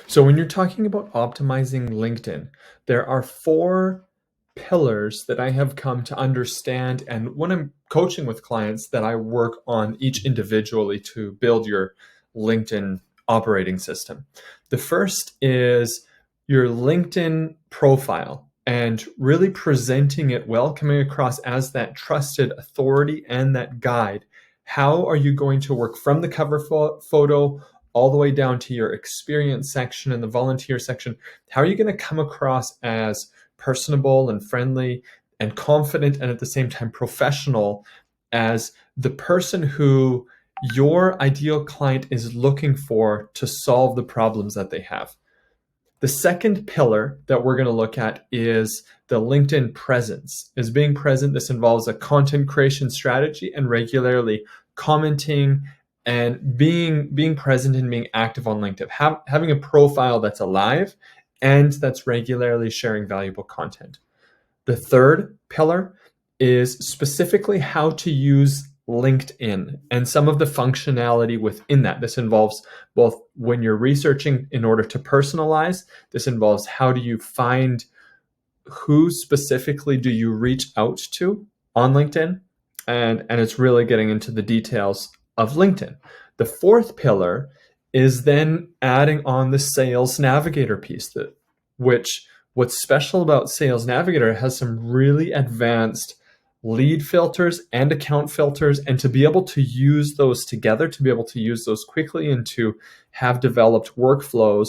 So when you're talking about optimizing LinkedIn, there are four pillars that I have come to understand. And when I'm coaching with clients, that I work on each individually to build your LinkedIn operating system. The first is your LinkedIn profile and really presenting it well, coming across as that trusted authority and that guide. How are you going to work from the cover photo all the way down to your experience section and the volunteer section? How are you going to come across as personable and friendly and confident and at the same time professional as the person who your ideal client is looking for to solve the problems that they have? The second pillar that we're going to look at is the LinkedIn presence. Is being present. This involves a content creation strategy and regularly commenting and being present and being active on LinkedIn. Having a profile that's alive and that's regularly sharing valuable content. The third pillar is specifically how to use LinkedIn and some of the functionality within that. This involves both when you're researching in order to personalize, this involves how do you find who specifically do you reach out to on LinkedIn, and it's really getting into the details of LinkedIn. The fourth pillar is then adding on the Sales Navigator piece, which what's special about Sales Navigator has some really advanced lead filters and account filters, and to be able to use those together, to be able to use those quickly and to have developed workflows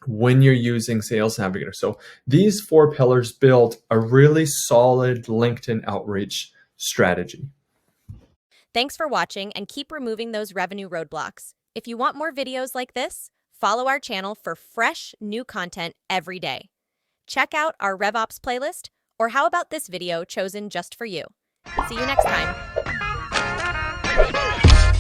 when you're using Sales Navigator. So these four pillars build a really solid LinkedIn outreach strategy. Thanks for watching, and keep removing those revenue roadblocks. If you want more videos like this, follow our channel for fresh, new content every day. Check out our RevOps playlist, or how about this video chosen just for you? See you next time.